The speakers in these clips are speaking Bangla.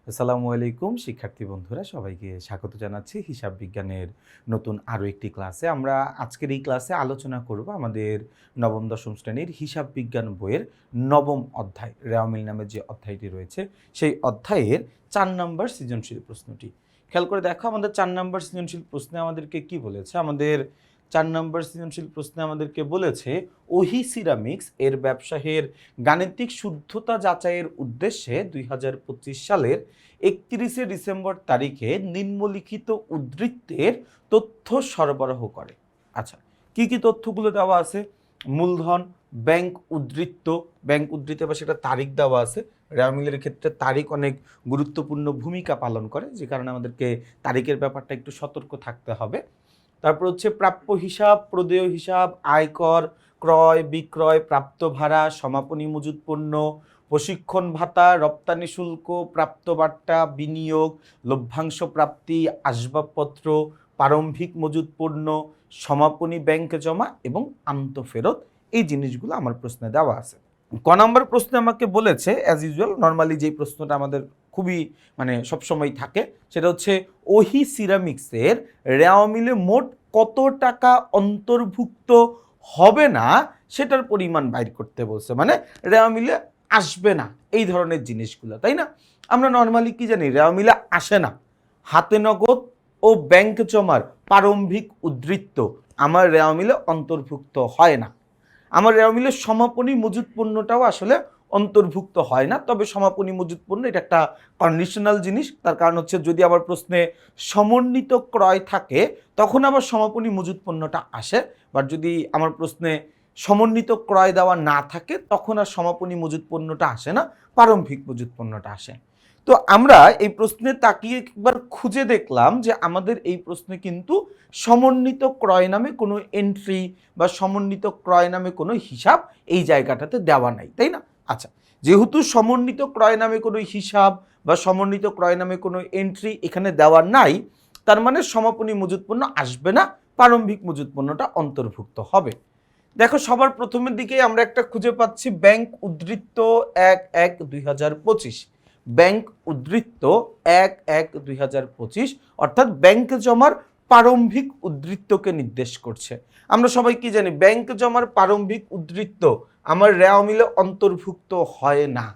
আসসালামু আলাইকুম শিক্ষার্থী বন্ধুরা, সবাইকে স্বাগত জানাচ্ছি হিসাব বিজ্ঞানের নতুন আরও একটি ক্লাসে। আমরা আজকের এই ক্লাসে আলোচনা করব আমাদের নবম দশম শ্রেণীর হিসাব বিজ্ঞান বইয়ের নবম অধ্যায় রেওয়ামিল নামের যে অধ্যায়টি রয়েছে সেই অধ্যায়ের 4 নম্বর সৃজনশীল প্রশ্নটি। খেয়াল করে দেখো, আমাদের 4 নম্বর সৃজনশীল প্রশ্নে আমাদেরকে কি বলেছে। আমাদের 4 নম্বর সৃজনশীল প্রশ্নে আমাদেরকে বলেছে ওহি সিরামিক্স এর ব্যবসায়ের গাণিতিক শুদ্ধতা যাচাইয়ের উদ্দেশ্যে 2025 সালের 31শে ডিসেম্বর তারিখে নিম্নলিখিত উদ্ধৃতের তথ্য সরবরাহ করে। আচ্ছা, কি কি তথ্যগুলো দেওয়া আছে? মূলধন, ব্যাংক উদ্ধৃত, ব্যাংক উদ্ধৃত বা সেটা তারিখ দেওয়া আছে। রেওয়ামিলের ক্ষেত্রে তারিখ অনেক গুরুত্বপূর্ণ ভূমিকা পালন করে, যে কারণে আমাদেরকে তারিখের ব্যাপারটা একটু সতর্ক থাকতে হবে। তারপর হচ্ছে প্রাপ্য হিসাব, প্রদেয় হিসাব, আয়কর, ক্রয় বিক্রয়, প্রাপ্ত ভাড়া, সমাপনী মজুত পণ্য, প্রশিক্ষণ ভাতা, রপ্তানি শুল্ক, প্রাপ্ত বার্তা, বিনিয়োগ, লভ্যাংশ প্রাপ্তি, আসবাবপত্র, প্রারম্ভিক মজুত পণ্য, সমাপনী ব্যাংকে জমা এবং আন্তঃফেরত। এই জিনিসগুলো আমার প্রশ্নে দেওয়া আছে। ক নম্বর প্রশ্নে আমাকে বলেছে, অ্যাজ ইউজুয়াল নর্মালি যেই প্রশ্নটা আমাদের খুবই সবসময় থাকে, সেটা হচ্ছে ওহি সিরামিক্সের রেওয়ামিলে মোট কত টাকা অন্তর্ভুক্ত হবে না সেটার পরিমাণ বাইর করতে বলছে। রেওয়ামিলে আসবে না এই ধরনের জিনিসগুলো, তাই না? আমরা নর্মালি কি জানি, রেওয়ামিলে আসে না হাতে নগদ ও ব্যাংক জমার প্রারম্ভিক উদ্ধৃত আমার রেওয়ামিলে অন্তর্ভুক্ত হয় না। আমার রেওয়ামিলের সমাপনী মজুত পণ্যটাও আসলে অন্তর্ভুক্ত হয় না। তবে সমাপনী মজুত পণ্য এটা একটা কন্ডিশনাল জিনিস। তার কারণ হচ্ছে, যদি আবার প্রশ্নে সমন্বিত ক্রয় থাকে তখন আবার সমাপনী মজুত পণ্যটা আসে, বাট যদি আমার প্রশ্নে সমন্বিত ক্রয় দেওয়া না থাকে তখন আর সমাপনী মজুত পণ্যটা আসে না, প্রারম্ভিক মজুত পণ্যটা আসে। তো আমরা এই প্রশ্নে তাকিয়ে একবার খুঁজে দেখলাম যে আমাদের এই প্রশ্নে কিন্তু সমন্বিত ক্রয় নামে কোনো এন্ট্রি বা সমন্বিত ক্রয় নামে কোনো হিসাব এই জায়গাটাতে দেওয়া নাই, তাই না? আচ্ছা, যেহেতু সমন্বিত ক্রয় নামে কোনো হিসাব বা সমন্বিত ক্রয় নামে কোনো এন্ট্রি এখানে দেওয়া নাই, তার মানে সমাপনী মজুত পণ্য আসবে না, প্রারম্ভিক মজুত পণ্যটা অন্তর্ভুক্ত হবে। দেখো, সবার প্রথমের দিকে আমরা একটা খুঁজে পাচ্ছি ব্যাংক উদ্ধৃত 1/1/2025। ব্যাংক উদ্ধৃত 1/1/2025 অর্থাৎ ব্যাংক জমার প্রারম্ভিক উদ্ধৃতকে নির্দেশ করছে। আমরা সবাই কি জানি, ব্যাংক জমার প্রারম্ভিক উদ্ধৃত আমার রেওয়ামিলে অন্তর্ভুক্ত হয় না।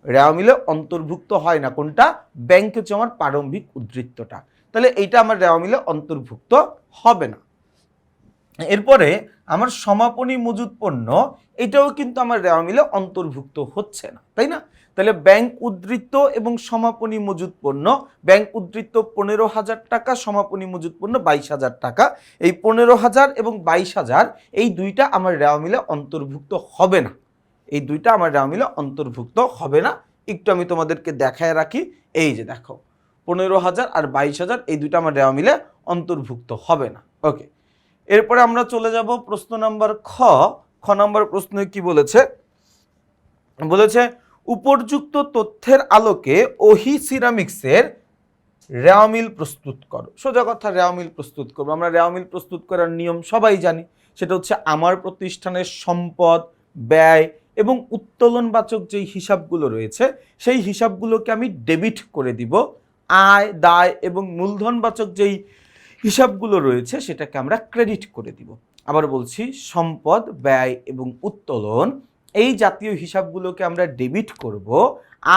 রেওয়ামিলে অন্তর্ভুক্ত হয় না কোনটা? ব্যাংক জমার প্রারম্ভিক উদ্ধৃতটা। তাহলে এইটা আমার রেওয়ামিলে অন্তর্ভুক্ত হবে না। এরপরে আমার সমাপনী মজুত পণ্য, এটাও কিন্তু আমার রেওয়ামিলে অন্তর্ভুক্ত হচ্ছে না, তাই না? তাহলে ব্যাংক উদ্ধৃত এবং সমাপনী মজুত পণ্য, ব্যাংক উদ্ধৃত 15,000 টাকা, সমাপনী মজুত পণ্য 22,000 টাকা। এই 15,000 এবং 22,000 এই দুইটা আমার রেওয়ামিলে অন্তর্ভুক্ত হবে না। এই দুইটা আমার রেওয়ামিলে অন্তর্ভুক্ত হবে না। একটু আমি তোমাদেরকে দেখায় রাখি। এই যে দেখো, 15,000 আর 22,000 এই দুইটা আমার রেওয়ামিলে অন্তর্ভুক্ত হবে না। ওকে, এরপরে আমরা চলে যাব প্রশ্ন নাম্বার খ। নম্বর প্রশ্নে কি বলেছে? বলেছে উপর্যুক্ত তথ্যের আলোকে ওহি সিরামিক্সের রেওয়ামিল প্রস্তুত করো। সোজা কথা, রেওয়ামিল প্রস্তুত করবো। আমরা রেওয়ামিল প্রস্তুত করার নিয়ম সবাই জানি, সেটা হচ্ছে আমার প্রতিষ্ঠানের সম্পদ, ব্যয় এবং উত্তোলনবাচক যেই হিসাবগুলো রয়েছে সেই হিসাবগুলোকে আমি ডেবিট করে দিব। আয়, দায় এবং মূলধনবাচক যেই হিসাবগুলো রয়েছে সেটাকে আমরা ক্রেডিট করে দিব। আবার বলছি, সম্পদ, ব্যয় এবং উত্তোলন এই জাতীয় হিসাবগুলোকে আমরা ডেবিট করব।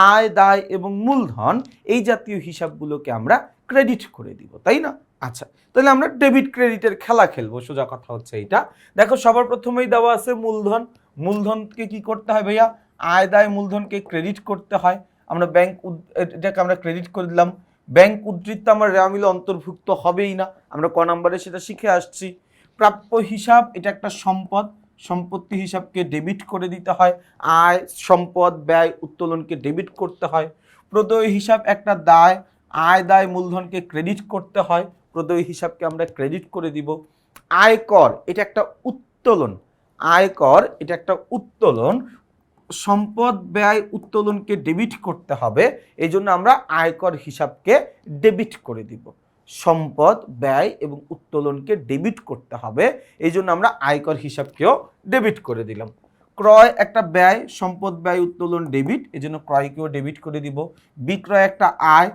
আয়, দায় এবং মূলধন এই জাতীয় হিসাবগুলোকে আমরা ক্রেডিট করে দিব, তাই না? আচ্ছা, তাহলে আমরা ডেবিট ক্রেডিটের খেলা খেলবো। সোজা কথা হচ্ছে এইটা। দেখো, সবার প্রথমেই দেওয়া আছে মূলধন। মূলধনকে কি করতে হয় ভাইয়া? আয়, দায়, মূলধনকে ক্রেডিট করতে হয়। আমরা এটাকে আমরা ক্রেডিট করে দিলাম। ব্যাংক উদ্ধৃত আমার রেওয়ামিলে অন্তর্ভুক্ত হবেই না, আমরা ক নম্বরে সেটা শিখে আসছি। প্রাপ্য হিসাব, এটা একটা সম্পদ, সম্পত্তি হিসাবকে ডেবিট করে দিতে হয়। আয়, সম্পদ, ব্যয়, উত্তোলনকে ডেবিট করতে হয়। প্রদেয় হিসাব একটা দায়, আয়, দায়, মূলধনকে ক্রেডিট করতে হয়। প্রদেয় হিসাবকে আমরা ক্রেডিট করে দিব। আয়কর, এটা একটা উত্তোলন। আয়কর, এটা একটা উত্তোলন। সম্পদ, ব্যয়, উত্তোলনকে ডেবিট করতে হবে, এই জন্য আমরা আয়কর হিসাবকে ডেবিট করে দিব। সম্পদ, ব্যয় এবং উত্তোলনকে ডেবিট করতে হবে, এই জন্য আমরা আয়কর হিসাবকেও ডেবিট করে দিলাম। ক্রয় একটা ব্যয়, সম্পদ ব্যয় উত্তোলন ডেবিট, এজন্য ক্রয়কেও ডেবিট করে দিব। বিক্রয় একটা আয়,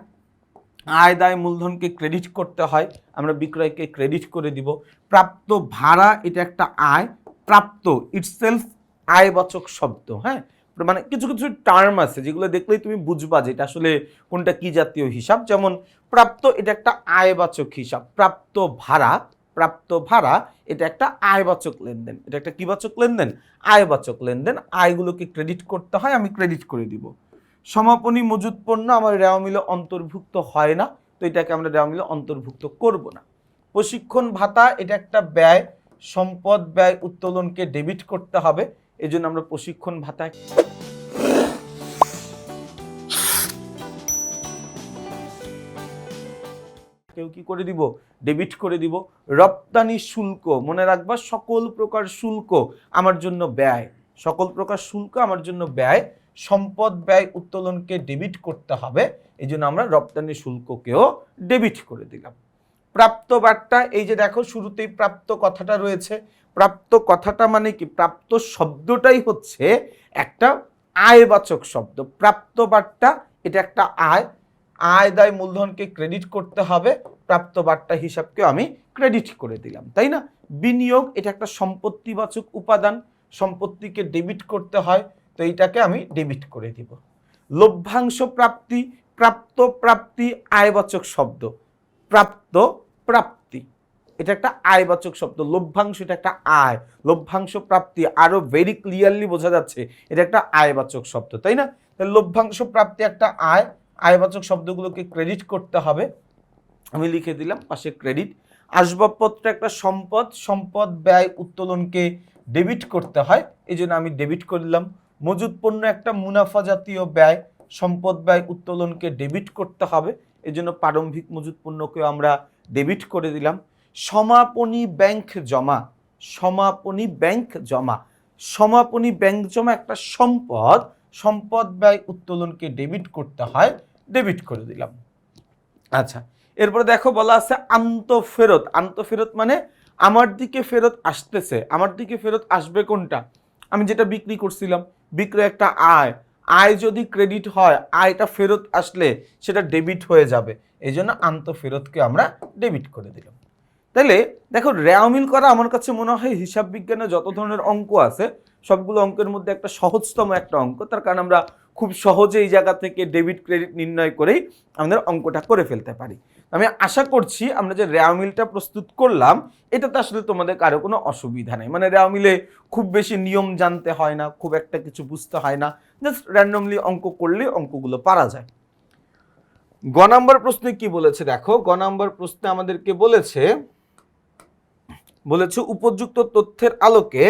আয় দায় মূলধনকে ক্রেডিট করতে হয়, আমরা বিক্রয়কে ক্রেডিট করে দিব। প্রাপ্ত ভাড়া, এটা একটা আয়, প্রাপ্ত ইটসেলফ আয়বাচক শব্দ। হ্যাঁ, মানে কিছু কিছু টার্ম আছে যেগুলো দেখলেই তুমি বুঝবা যে এটা আসলে কোনটা কি জাতীয় হিসাব। যেমন প্রাপ্ত, এটা একটা আয়বাচক হিসাব। প্রাপ্ত ভাড়া, প্রাপ্ত ভাড়া এটা একটা আয়বাচক লেনদেন। এটা একটা কিবাচক লেনদেন? আয়বাচক লেনদেন। আয়গুলোকে ক্রেডিট করতে হয়, আমি ক্রেডিট করে দিব। সমাপনী মজুত পণ্য আমার রেওয়া মিলে অন্তর্ভুক্ত হয় না, তো এটাকে আমরা রেওয়া মিলে অন্তর্ভুক্ত করব না। প্রশিক্ষণ ভাতা, এটা একটা ব্যয়, সম্পদ ব্যয় উত্তোলনকে ডেবিট করতে হবে, এই জন্য আমরা প্রশিক্ষণ ভাতা কেউ কি করে দিব? ডেবিট করে দিব। রপ্তানি শুল্ক, মনে রাখবা সকল প্রকার শুল্ক আমার জন্য ব্যয়, সকল প্রকার শুল্ক আমার জন্য ব্যয়, সম্পদ ব্যয় উত্তোলনকে ডেবিট করতে হবে, এই জন্য আমরা রপ্তানি শুল্ককেও ডেবিট করে দিলাম। প্রাপ্ত বার্তা, এই যে দেখো শুরুতেই প্রাপ্ত কথাটা রয়েছে। প্রাপ্ত কথাটা মানে কি? প্রাপ্ত শব্দটাই হচ্ছে একটা আয়বাচক শব্দ। প্রাপ্ত বার্তা এটা একটা আয়, আয় দায় মূলধনকে ক্রেডিট করতে হবে, প্রাপ্ত বার্তা হিসাবকে আমি ক্রেডিট করে দিলাম, তাই না? বিনিয়োগ, এটা একটা সম্পত্তিবাচক উপাদান, সম্পত্তিকে ডেবিট করতে হয়, তো এইটাকে আমি ডেবিট করে দিব। লভ্যাংশ প্রাপ্তি, প্রাপ্ত প্রাপ্তি আয়বাচক শব্দ, প্রাপ্ত প্রাপ্তি এটা একটা আয়বাচক শব্দ। লভ্যাংশ এটা একটা আয়, লভ্যাংশ প্রাপ্তি আরো ভেরি ক্লিয়ারলি বোঝা যাচ্ছে এটা একটা আয়বাচক শব্দ, তাই না? লভ্যাংশ প্রাপ্তি একটা আয়, আয়বাচক শব্দগুলোকে ক্রেডিট করতে হবে, আমি লিখে দিলাম পাশে ক্রেডিট। আসবাবপত্র একটা সম্পদ, সম্পদ ব্যয় উত্তোলনকে ডেবিট করতে হয়, এই জন্য আমি ডেবিট করলাম। মজুত পণ্য একটা মুনাফা জাতীয় ব্যয়, সম্পদ ব্যয় উত্তোলনকে ডেবিট করতে হবে, এই জন্য প্রারম্ভিক মজুত পণ্যকেও আমরা ডেবিট করে দিলাম। সমাপনী ব্যাংক জমা, সমাপনী ব্যাংক জমা, সমাপনী ব্যাংক জমা একটা সম্পদ, সম্পদ ব্যয় উত্তোলনকে ডেবিট করতে হয়, ডেবিট করে দিলাম। আচ্ছা, এরপরে দেখো বলা আছে আন্তঃফেরত। আন্তঃফেরত মানে আমার দিকে ফেরত আসতেছে, আমার দিকে ফেরত আসবে কোনটা? আমি যেটা বিক্রি করছিলাম, বিক্রয় একটা আয়, আয় যদি ক্রেডিট হয়, আয়টা ফেরত আসলে সেটা ডেবিট হয়ে যাবে, এই জন্য আন্তঃফেরতকে আমরা ডেবিট করে দিলাম। তাহলে দেখো রেওয়া মিল করা আমার কাছে মনে হয় হিসাব বিজ্ঞানে যত ধরনের অঙ্ক আছে সবগুলো অঙ্কের মধ্যে একটা সহজতম একটা অঙ্ক, তার কারণ আমরা খুব সহজে এই জায়গা থেকে ডেবিট ক্রেডিট নির্ণয় করেই আমাদের অঙ্কটা করে ফেলতে পারি। আমি আশা করছি আমরা যে রেওয়া মিলটা প্রস্তুত করলাম এটাতে আসলে তোমাদের কারো কোনো অসুবিধা নেই। মানে রেওয়া মিলে খুব বেশি নিয়ম জানতে হয় না, খুব একটা কিছু বুঝতে হয় না, জাস্ট র্যান্ডমলি অঙ্ক করলে অঙ্কগুলো পারা যায়। গ নাম্বার প্রশ্নে কি বলেছে দেখো, গ নাম্বার প্রশ্নে আমাদেরকে বলেছে উপযুক্ত তথ্যের আলোকে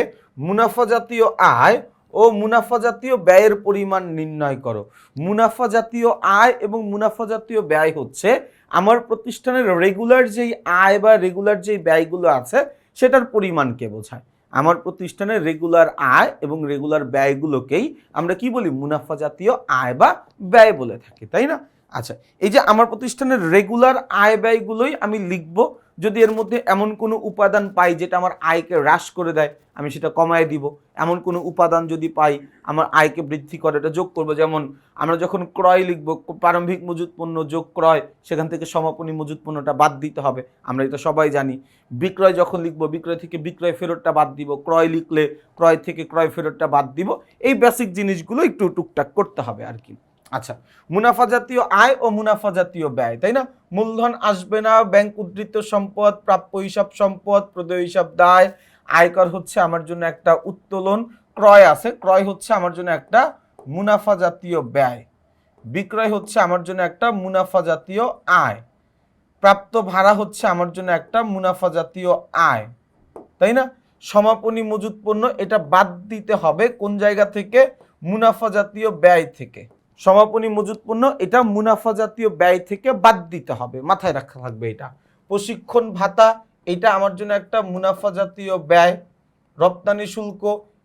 মুনাফা জাতীয় আয় ও মুনাফা জাতীয় ব্যয়ের পরিমাণ নির্ণয় করো। মুনাফা জাতীয় আয় এবং মুনাফা জাতীয় ব্যয় হচ্ছে আমার প্রতিষ্ঠানের রেগুলার যেই আয় বা রেগুলার যেই ব্যয়গুলো আছে সেটার পরিমাণকে বোঝায়। আমার প্রতিষ্ঠানের রেগুলার আয় এবং রেগুলার ব্যয়গুলোকেই আমরা কি বলি? মুনাফা জাতীয় আয় বা ব্যয় বলে থাকি, তাই না? আচ্ছা, এই যে আমার প্রতিষ্ঠানের রেগুলার আয় ব্যয়গুলোই আমি লিখব, যদি এর মধ্যে এমন কোনো উপাদান পাই যেটা আমার আয়কে হ্রাস করে দেয় আমি সেটা কমায় দিব, এমন কোনো উপাদান যদি পাই আমার আয়কে বৃদ্ধি করে এটা যোগ করব। যেমন আমরা যখন ক্রয় লিখব, প্রারম্ভিক মজুত পণ্য যোগ ক্রয়, সেখান থেকে সমাপনী মজুত পণ্যটা বাদ দিতে হবে, আমরা এটা সবাই জানি। বিক্রয় যখন লিখব, বিক্রয় থেকে বিক্রয় ফেরতটা বাদ দিব, ক্রয় লিখলে ক্রয় থেকে ক্রয় ফেরতটা বাদ দিব, এই বেসিক জিনিসগুলো একটু টুকটাক করতে হবে আর কি। আচ্ছা, মুনাফা জাতীয় আয় ও মুনাফা জাতীয় ব্যয়, তাই না? মূলধন আসবে না, ব্যাংক উদ্ধৃত সম্পদ, প্রাপ্য হিসাব সম্পদ, প্রদেয় হিসাব দায়, আয়কর হচ্ছে আমার জন্য একটা উত্তোলন, ক্রয় আছে, ক্রয় হচ্ছে আমার জন্য একটা মুনাফা জাতীয় ব্যয়, বিক্রয় হচ্ছে আমার জন্য একটা মুনাফা জাতীয় আয়, প্রাপ্ত ভাড়া হচ্ছে আমার জন্য একটা মুনাফা জাতীয় আয়, তাই না? সমাপনী মজুত পণ্য এটা বাদ দিতে হবে কোন জায়গা থেকে? মুনাফা জাতীয় ব্যয় থেকে। সমাপনী মজুত পণ্য এটা মুনাফা জাতীয় ব্যয় থেকে বাদ দিতে হবে, মাথায় রাখা থাকবে এটা। প্রশিক্ষণ ভাতা এটা আমার জন্য একটা মুনাফা জাতীয় ব্যয়, রপ্তানি শুল্ক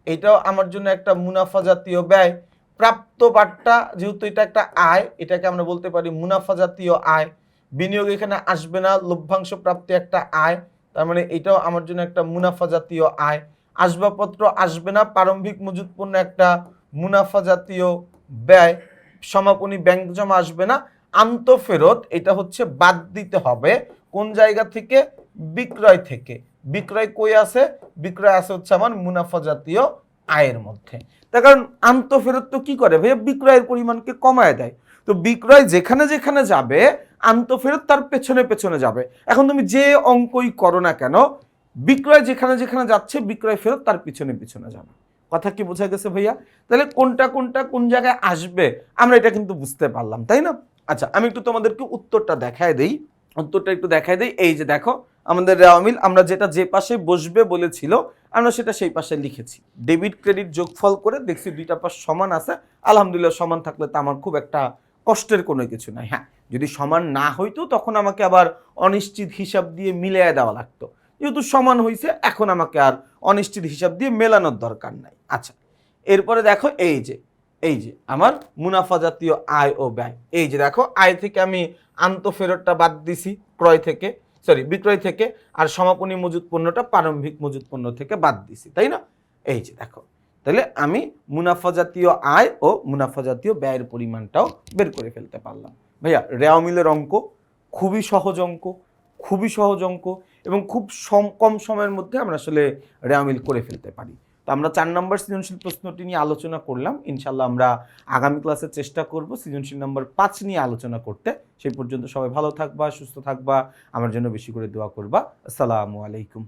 এটাও আমার জন্য একটা মুনাফা জাতীয় ব্যয়, প্রাপ্ত বার্তা যেহেতু এটা একটা আয় এটাকে আমরা বলতে পারি মুনাফা জাতীয় আয়, বিনিয়োগ এখানে আসবে না, লভ্যাংশ প্রাপ্তি একটা আয়, তার মানে এটাও আমার জন্য একটা মুনাফা জাতীয় আয়। আসবাবপত্র আসবে না, প্রারম্ভিক মজুত পণ্য একটা মুনাফা জাতীয় ব্যয়, সমাপনী ব্যাংক জমা আসবে না, আন্তঃফেরত এটা হচ্ছে বাদ দিতে হবে কোন জায়গা থেকে? বিক্রয় থেকে। বিক্রয় কই আছে? বিক্রয় আছে হচ্ছে আমার মুনাফা জাতীয় আয়ের মধ্যে। তার কারণ আন্তঃফেরত তো কি করে ভাইয়া? বিক্রয়ের পরিমাণকে কমায় দেয়। তো বিক্রয় যেখানে যেখানে যাবে আন্তঃফেরত তার পেছনে পেছনে যাবে। এখন তুমি যে অঙ্কই করো না কেন, বিক্রয় যেখানে যেখানে যাচ্ছে বিক্রয় ফেরত তার পিছনে পিছনে যাবে। কথা কি বোঝা গেছে ভাইয়া? তাহলে কোনটা কোনটা কোন জায়গায় আসবে আমরা এটা কিন্তু বুঝতে পারলাম, তাই না? আচ্ছা, আমি একটু তোমাদেরকে উত্তরটা দেখায় দেই। উত্তরটা একটু দেখায় দেই। এই যে দেখো আমাদের রেওয়া মিল, আমরা যেটা যে পাশে বসবে বলেছিল আমরা সেটা সেই পাশে লিখেছি। ডেবিট ক্রেডিট যোগফল করে দেখছি দুইটা পাশ সমান আছে। আলহামদুলিল্লাহ, সমান থাকলে তো আমার খুব একটা কষ্টের কোনো কিছু নাই। হ্যাঁ, যদি সমান না হইতো তখন আমাকে আবার অনিশ্চিত হিসাব দিয়ে মিলিয়ে দেওয়া লাগতো। যেহেতু সমান হয়েছে এখন আমাকে আর অনিশ্চিত হিসাব দিয়ে মেলানোর দরকার নাই। আচ্ছা, এরপরে দেখো এই যে আমার মুনাফা জাতীয় আয় ও ব্যয়। এই যে দেখো আয় থেকে আমি আন্তঃফেরতটা বাদ দিছি, বিক্রয় থেকে, আর সমাপনী মজুত পণ্যটা প্রারম্ভিক মজুত পণ্য থেকে বাদ দিছি, তাই না? এই যে দেখো, তাহলে আমি মুনাফা জাতীয় আয় ও মুনাফা জাতীয় ব্যয়ের পরিমাণটাও বের করে ফেলতে পারলাম। ভাইয়া রেওয়া মিলের অঙ্ক খুবই সহজ অঙ্ক, খুবই সহজ অঙ্ক, এবং খুব কম সময়ের মধ্যে আমরা আসলে রেওয়া মিল করে ফেলতে পারি। তো আমরা 4 নম্বর সৃজনশীল প্রশ্নটি নিয়ে আলোচনা করলাম। ইনশাল্লাহ আমরা আগামী ক্লাসে চেষ্টা করব সৃজনশীল নম্বর 5 নিয়ে আলোচনা করতে। সেই পর্যন্ত সবাই ভালো থাকবা, সুস্থ থাকবা, আমার জন্য বেশি করে দোয়া করবা। আসসালামু আলাইকুম।